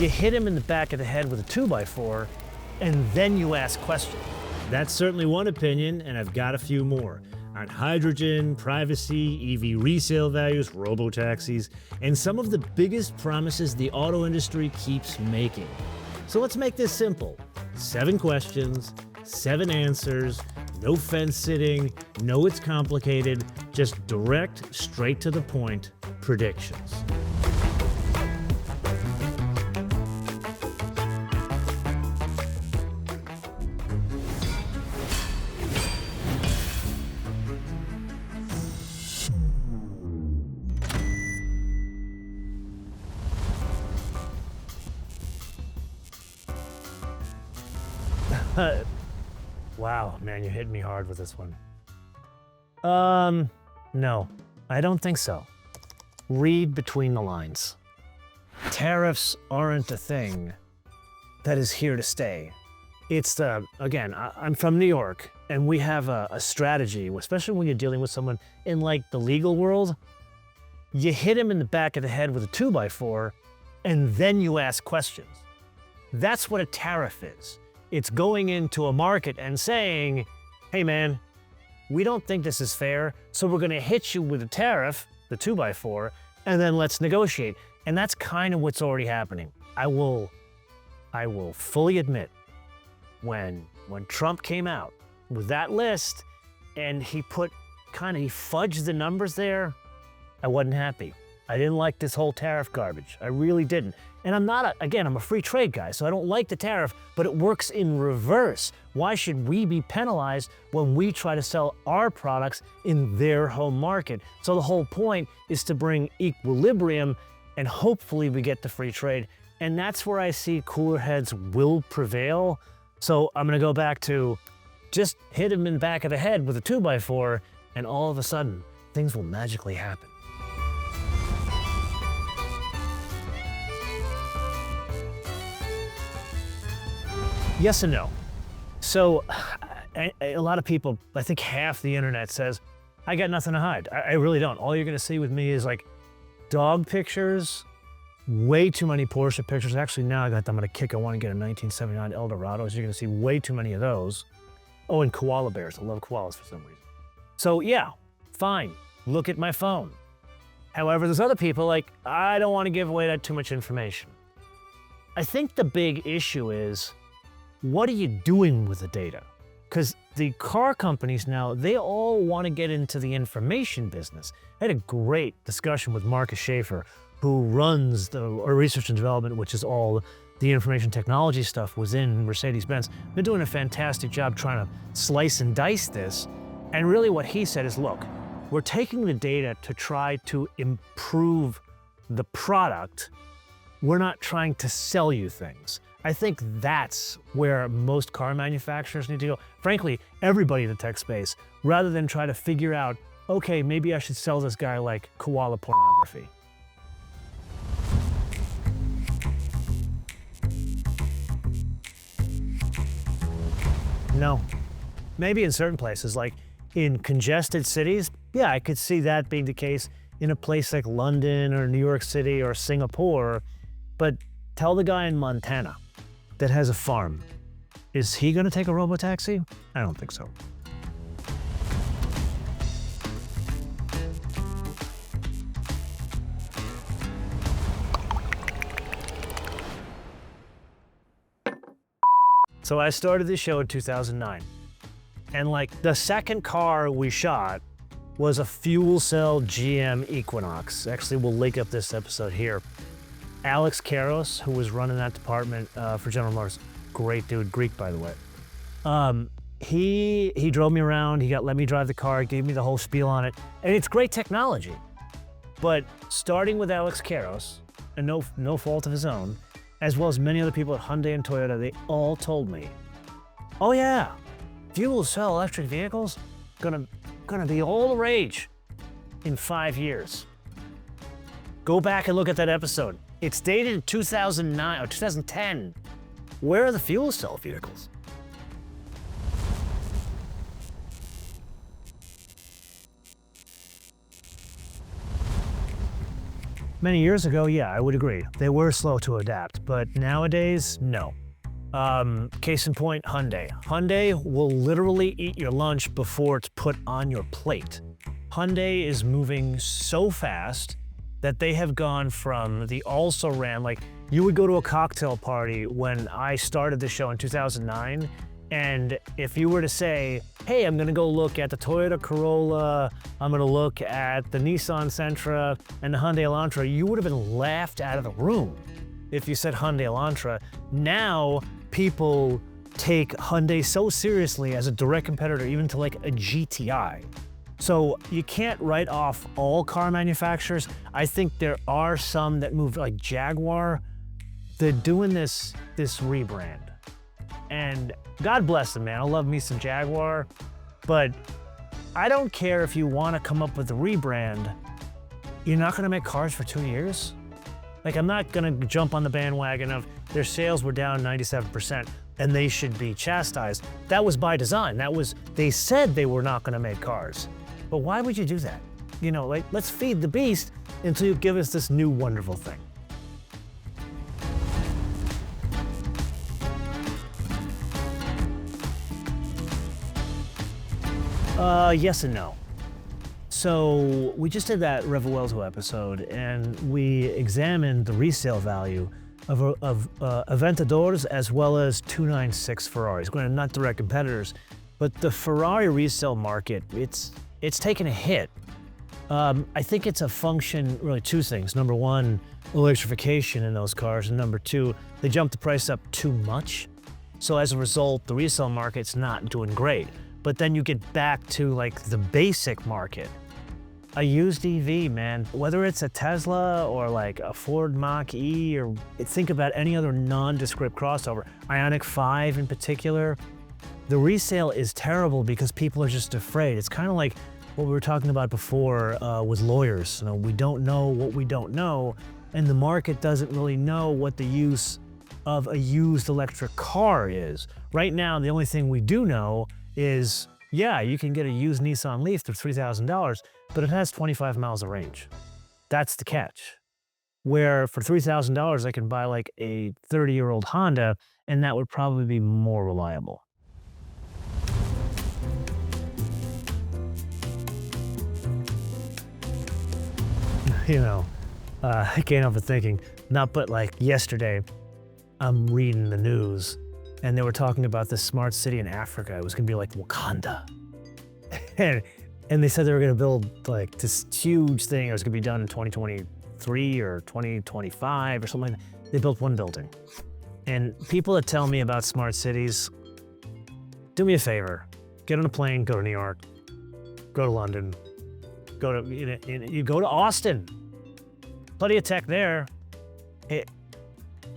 You hit him in the back of the head with a 2x4, and then you ask questions. That's certainly one opinion, and I've got a few more. On hydrogen, privacy, EV resale values, robotaxis, and some of the biggest promises the auto industry keeps making. So let's make this simple. 7 questions, 7 answers, no fence sitting, no it's complicated, just direct, straight to the point predictions. Wow, man, you hit me hard with this one. No, I don't think so. Read between the lines. Tariffs aren't a thing that is here to stay. It's again, I'm from New York, and we have a strategy, especially when you're dealing with someone in like the legal world. You hit him in the back of the head with a 2x4, and then you ask questions. That's what a tariff is. It's going into a market and saying, hey man, we don't think this is fair, so we're gonna hit you with a tariff, the 2x4, and then let's negotiate. And that's kind of what's already happening. I will fully admit, when Trump came out with that list and he fudged the numbers there, I wasn't happy. I didn't like this whole tariff garbage. I really didn't. And I'm a free trade guy, so I don't like the tariff, but it works in reverse. Why should we be penalized when we try to sell our products in their home market? So the whole point is to bring equilibrium, and hopefully we get the free trade. And that's where I see cooler heads will prevail. So I'm gonna go back to just hit him in the back of the head with a 2x4, and all of a sudden, things will magically happen. Yes and no. So a lot of people, I think half the internet says, I got nothing to hide. I really don't. All you're gonna see with me is like dog pictures, way too many Porsche pictures. Actually, now I'm gonna kick. I wanna get a 1979 Eldorados. You're gonna see way too many of those. Oh, and koala bears. I love koalas for some reason. So yeah, fine, look at my phone. However, there's other people like, I don't wanna give away that too much information. I think the big issue is, what are you doing with the data? Because the car companies now, they all want to get into the information business. I had a great discussion with Marcus Schaefer, who runs the research and development, which is all the information technology stuff within Mercedes-Benz. They're doing a fantastic job trying to slice and dice this. And really what he said is, look, we're taking the data to try to improve the product. We're not trying to sell you things. I think that's where most car manufacturers need to go. Frankly, everybody in the tech space, rather than try to figure out, okay, maybe I should sell this guy like koala pornography. No. Maybe in certain places, like in congested cities, yeah, I could see that being the case in a place like London or New York City or Singapore, but tell the guy in Montana that has a farm, is he gonna take a Robotaxi? I don't think so. So I started this show in 2009, and like the second car we shot was a fuel cell GM Equinox. Actually, we'll link up this episode here. Alex Karos, who was running that department for General Motors, great dude, Greek by the way. He drove me around, let me drive the car, gave me the whole spiel on it, and it's great technology. But starting with Alex Karos, and no fault of his own, as well as many other people at Hyundai and Toyota, they all told me, oh yeah, fuel cell electric vehicles, gonna be all the rage in 5 years. Go back and look at that episode. It's dated in 2009 or 2010. Where are the fuel cell vehicles? Many years ago, yeah, I would agree. They were slow to adapt, but nowadays, no. Case in point, Hyundai. Hyundai will literally eat your lunch before it's put on your plate. Hyundai is moving so fast that they have gone from the also-ran, like you would go to a cocktail party when I started the show in 2009, and if you were to say, hey, I'm gonna go look at the Toyota Corolla, I'm gonna look at the Nissan Sentra and the Hyundai Elantra, you would have been laughed out of the room if you said Hyundai Elantra. Now, people take Hyundai so seriously as a direct competitor, even to like a GTI. So you can't write off all car manufacturers. I think there are some that move, like Jaguar. They're doing this rebrand. And God bless them, man. I love me some Jaguar. But I don't care if you want to come up with a rebrand. You're not going to make cars for 2 years? Like, I'm not going to jump on the bandwagon of their sales were down 97% and they should be chastised. That was by design. They said they were not going to make cars. But why would you do that? You know, like, let's feed the beast until you give us this new wonderful thing. Yes and no. So we just did that Revuelto episode, and we examined the resale value of Aventadors as well as 296 Ferraris. Granted, not direct competitors, but the Ferrari resale market, it's taken a hit. I think it's a function, really two things. Number one, electrification in those cars, and number two, they jumped the price up too much. So as a result, the resale market's not doing great. But then you get back to like the basic market. A used EV, man, whether it's a Tesla or like a Ford Mach-E, or think about any other nondescript crossover, Ioniq 5 in particular, the resale is terrible because people are just afraid. It's kind of like what we were talking about before with lawyers. You know, we don't know what we don't know, and the market doesn't really know what the use of a used electric car is. Right now, the only thing we do know is, yeah, you can get a used Nissan Leaf for $3,000, but it has 25 miles of range. That's the catch. Where for $3,000, I can buy like a 30-year-old Honda, and that would probably be more reliable. You know, I can't help but thinking, but like yesterday, I'm reading the news, and they were talking about this smart city in Africa. It was gonna be like Wakanda. and they said they were gonna build like this huge thing. It was gonna be done in 2023 or 2025 or something like that. They built one building. And people that tell me about smart cities, do me a favor. Get on a plane, go to New York, go to London, you go to Austin. Plenty of tech there.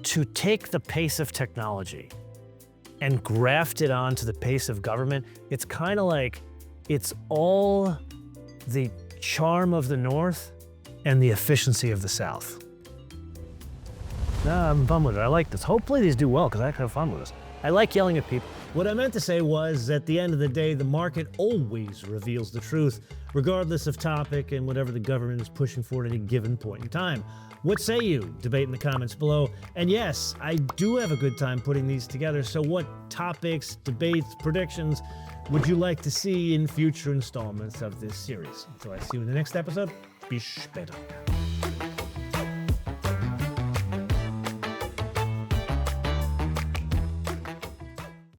To take the pace of technology and graft it onto the pace of government, it's kind of like it's all the charm of the North and the efficiency of the South. I'm fun with it. I like this. Hopefully these do well, because I have fun with this. I like yelling at people. What I meant to say was, at the end of the day, the market always reveals the truth, regardless of topic and whatever the government is pushing for at any given point in time. What say you? Debate in the comments below. And yes, I do have a good time putting these together, so what topics, debates, predictions would you like to see in future installments of this series? Until I see you in the next episode, be später.